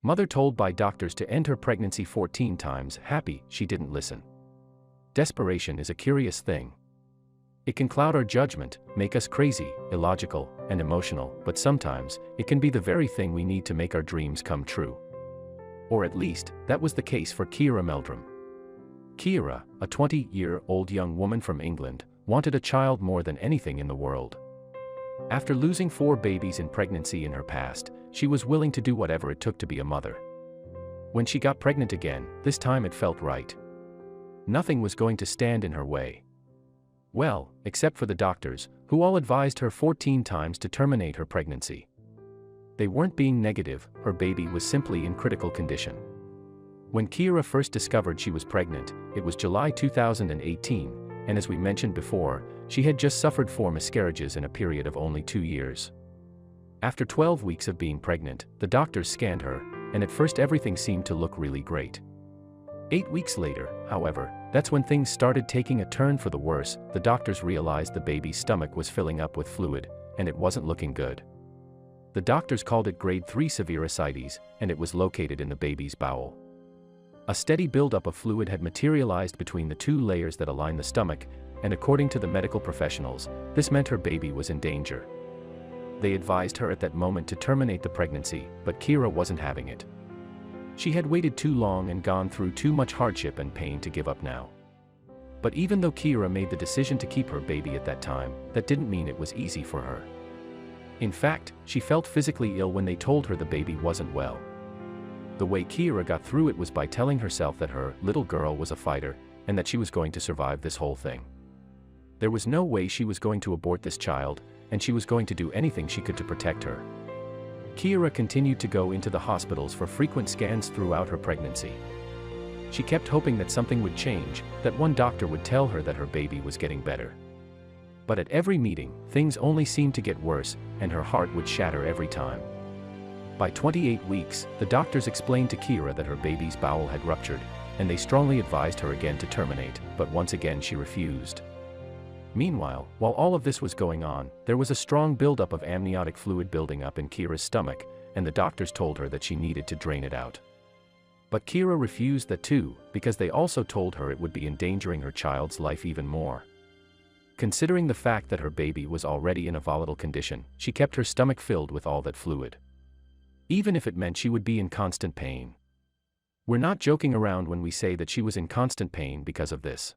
Mother told by doctors to end her pregnancy 14 times, happy she didn't listen. Desperation is a curious thing. It can cloud our judgment, make us crazy, illogical, and emotional, but sometimes, it can be the very thing we need to make our dreams come true. Or at least, that was the case for Kiera Meldrum. Kiera, a 20-year-old young woman from England, wanted a child more than anything in the world. After losing 4 babies in pregnancy in her past, she was willing to do whatever it took to be a mother. When she got pregnant again, this time it felt right. Nothing was going to stand in her way. Well, except for the doctors, who all advised her 14 times to terminate her pregnancy. They weren't being negative, her baby was simply in critical condition. When Kiera first discovered she was pregnant, it was July 2018, and as we mentioned before, she had just suffered 4 miscarriages in a period of only 2 years. After 12 weeks of being pregnant, the doctors scanned her, and at first everything seemed to look really great. 8 weeks later, however, that's when things started taking a turn for the worse. The doctors realized the baby's stomach was filling up with fluid, and it wasn't looking good. The doctors called it grade 3 severe ascites, and it was located in the baby's bowel. A steady buildup of fluid had materialized between the 2 layers that align the stomach, and according to the medical professionals, this meant her baby was in danger. They advised her at that moment to terminate the pregnancy, but Kiera wasn't having it. She had waited too long and gone through too much hardship and pain to give up now. But even though Kiera made the decision to keep her baby at that time, that didn't mean it was easy for her. In fact, she felt physically ill when they told her the baby wasn't well. The way Kiera got through it was by telling herself that her little girl was a fighter, and that she was going to survive this whole thing. There was no way she was going to abort this child, and she was going to do anything she could to protect her. Kiera continued to go into the hospitals for frequent scans throughout her pregnancy. She kept hoping that something would change, that one doctor would tell her that her baby was getting better. But at every meeting, things only seemed to get worse, and her heart would shatter every time. By 28 weeks, the doctors explained to Kiera that her baby's bowel had ruptured, and they strongly advised her again to terminate, but once again she refused. Meanwhile, while all of this was going on, there was a strong buildup of amniotic fluid building up in Kiera's stomach, and the doctors told her that she needed to drain it out. But Kiera refused that too, because they also told her it would be endangering her child's life even more. Considering the fact that her baby was already in a volatile condition, she kept her stomach filled with all that fluid. Even if it meant she would be in constant pain. We're not joking around when we say that she was in constant pain because of this.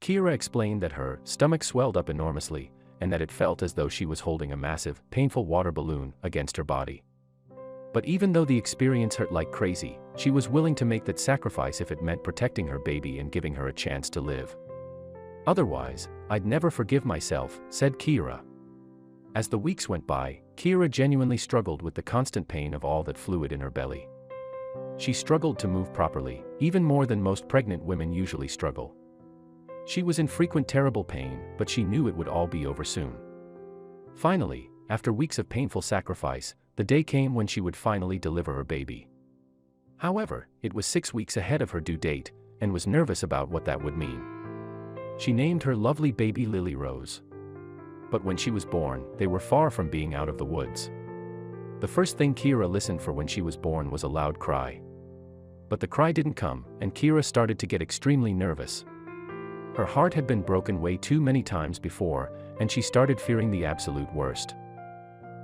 Kiera explained that her stomach swelled up enormously, and that it felt as though she was holding a massive, painful water balloon against her body. But even though the experience hurt like crazy, she was willing to make that sacrifice if it meant protecting her baby and giving her a chance to live. Otherwise, I'd never forgive myself, said Kiera. As the weeks went by, Kiera genuinely struggled with the constant pain of all that fluid in her belly. She struggled to move properly, even more than most pregnant women usually struggle. She was in frequent terrible pain, but she knew it would all be over soon. Finally, after weeks of painful sacrifice, the day came when she would finally deliver her baby. However, it was 6 weeks ahead of her due date, and was nervous about what that would mean. She named her lovely baby Lily Rose. But when she was born, they were far from being out of the woods. The first thing Kiera listened for when she was born was a loud cry. But the cry didn't come, and Kiera started to get extremely nervous. Her heart had been broken way too many times before, and she started fearing the absolute worst.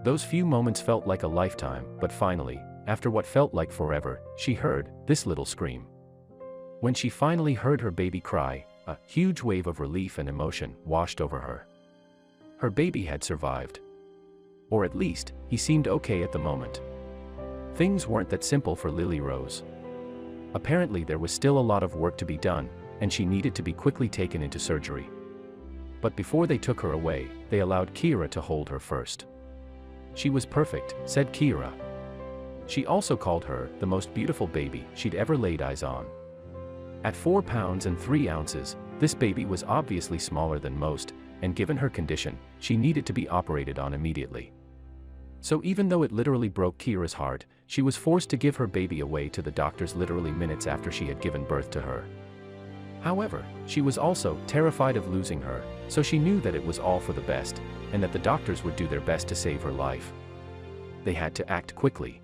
Those few moments felt like a lifetime, but finally, after what felt like forever, she heard this little scream. When she finally heard her baby cry, a huge wave of relief and emotion washed over her. Her baby had survived. Or at least, he seemed okay at the moment. Things weren't that simple for Lily Rose. Apparently there was still a lot of work to be done, and she needed to be quickly taken into surgery. But before they took her away, they allowed Kiera to hold her first. She was perfect, said Kiera. She also called her the most beautiful baby she'd ever laid eyes on. At 4 pounds and 3 ounces, this baby was obviously smaller than most, and given her condition, she needed to be operated on immediately. So even though it literally broke Kiera's heart, she was forced to give her baby away to the doctors literally minutes after she had given birth to her. However, she was also terrified of losing her, so she knew that it was all for the best, and that the doctors would do their best to save her life. They had to act quickly.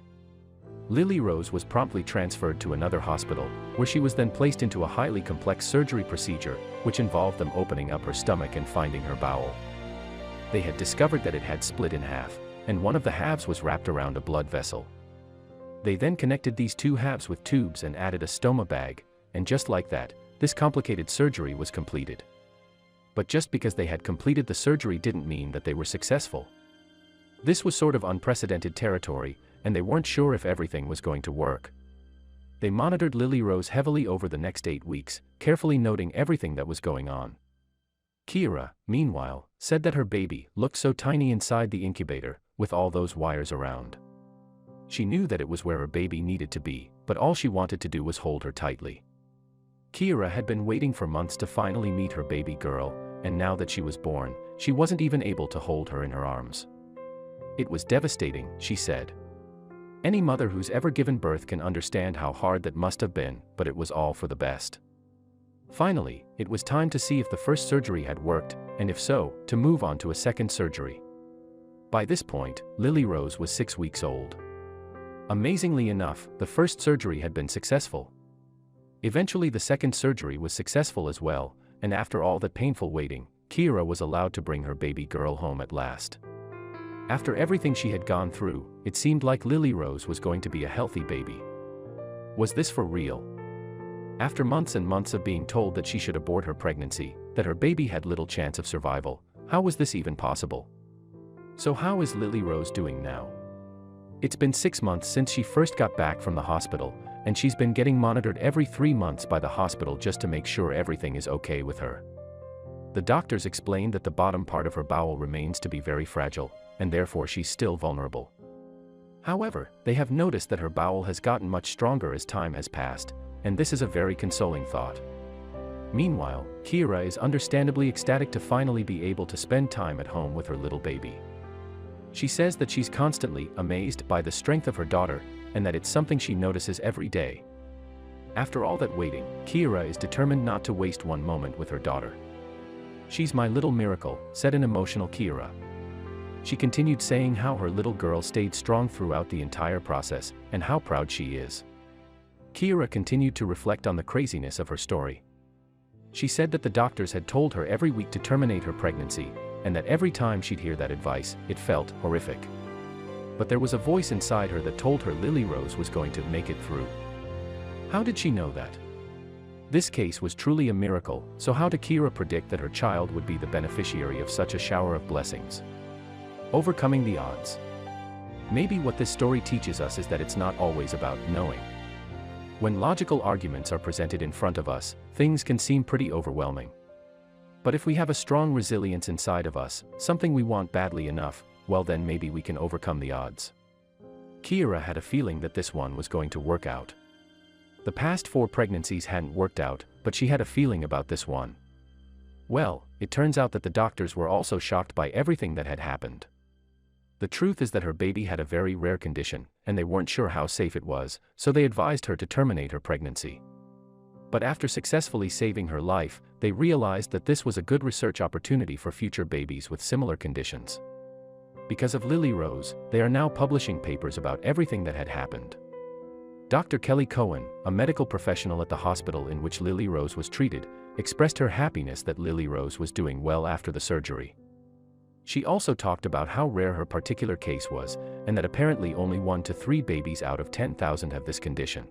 Lily Rose was promptly transferred to another hospital, where she was then placed into a highly complex surgery procedure, which involved them opening up her stomach and finding her bowel. They had discovered that it had split in half, and one of the halves was wrapped around a blood vessel. They then connected these two halves with tubes and added a stoma bag, and just like that, this complicated surgery was completed. But just because they had completed the surgery didn't mean that they were successful. This was sort of unprecedented territory, and they weren't sure if everything was going to work. They monitored Lily Rose heavily over the next 8 weeks, carefully noting everything that was going on. Kiera, meanwhile, said that her baby looked so tiny inside the incubator, with all those wires around. She knew that it was where her baby needed to be, but all she wanted to do was hold her tightly. Kiera had been waiting for months to finally meet her baby girl, and now that she was born, she wasn't even able to hold her in her arms. It was devastating, she said. Any mother who's ever given birth can understand how hard that must have been, but it was all for the best. Finally, it was time to see if the first surgery had worked, and if so, to move on to a second surgery. By this point, Lily Rose was 6 weeks old. Amazingly enough, the first surgery had been successful. Eventually the second surgery was successful as well, and after all that painful waiting, Kiera was allowed to bring her baby girl home at last. After everything she had gone through, it seemed like Lily Rose was going to be a healthy baby. Was this for real? After months and months of being told that she should abort her pregnancy, that her baby had little chance of survival, how was this even possible? So how is Lily Rose doing now? It's been 6 months since she first got back from the hospital, and she's been getting monitored every 3 months by the hospital just to make sure everything is okay with her. The doctors explained that the bottom part of her bowel remains to be very fragile, and therefore she's still vulnerable. However, they have noticed that her bowel has gotten much stronger as time has passed, and this is a very consoling thought. Meanwhile, Kiera is understandably ecstatic to finally be able to spend time at home with her little baby. She says that she's constantly amazed by the strength of her daughter, and that it's something she notices every day. After all that waiting, Kiera is determined not to waste one moment with her daughter. "She's my little miracle," said an emotional Kiera. She continued saying how her little girl stayed strong throughout the entire process, and how proud she is. Kiera continued to reflect on the craziness of her story. She said that the doctors had told her every week to terminate her pregnancy, and that every time she'd hear that advice, it felt horrific. But there was a voice inside her that told her Lily Rose was going to make it through. How did she know that? This case was truly a miracle, so how did Kiera predict that her child would be the beneficiary of such a shower of blessings? Overcoming the odds. Maybe what this story teaches us is that it's not always about knowing. When logical arguments are presented in front of us, things can seem pretty overwhelming. But if we have a strong resilience inside of us, something we want badly enough, well then maybe we can overcome the odds. Kiera had a feeling that this one was going to work out. The past 4 pregnancies hadn't worked out, but she had a feeling about this one. Well, it turns out that the doctors were also shocked by everything that had happened. The truth is that her baby had a very rare condition, and they weren't sure how safe it was, so they advised her to terminate her pregnancy. But after successfully saving her life, they realized that this was a good research opportunity for future babies with similar conditions. Because of Lily Rose, they are now publishing papers about everything that had happened. Dr. Kelly Cohen, a medical professional at the hospital in which Lily Rose was treated, expressed her happiness that Lily Rose was doing well after the surgery. She also talked about how rare her particular case was, and that apparently only 1 to 3 babies out of 10,000 have this condition.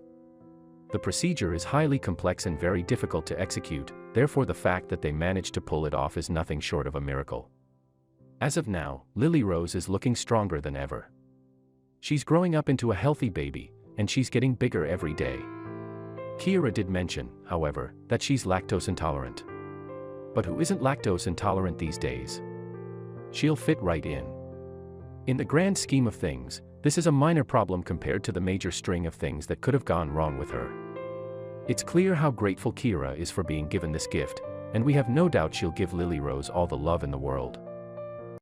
The procedure is highly complex and very difficult to execute, therefore the fact that they managed to pull it off is nothing short of a miracle. As of now, Lily Rose is looking stronger than ever. She's growing up into a healthy baby, and she's getting bigger every day. Kiera did mention, however, that she's lactose intolerant. But who isn't lactose intolerant these days? She'll fit right in. In the grand scheme of things, this is a minor problem compared to the major string of things that could have gone wrong with her. It's clear how grateful Kiera is for being given this gift, and we have no doubt she'll give Lily Rose all the love in the world.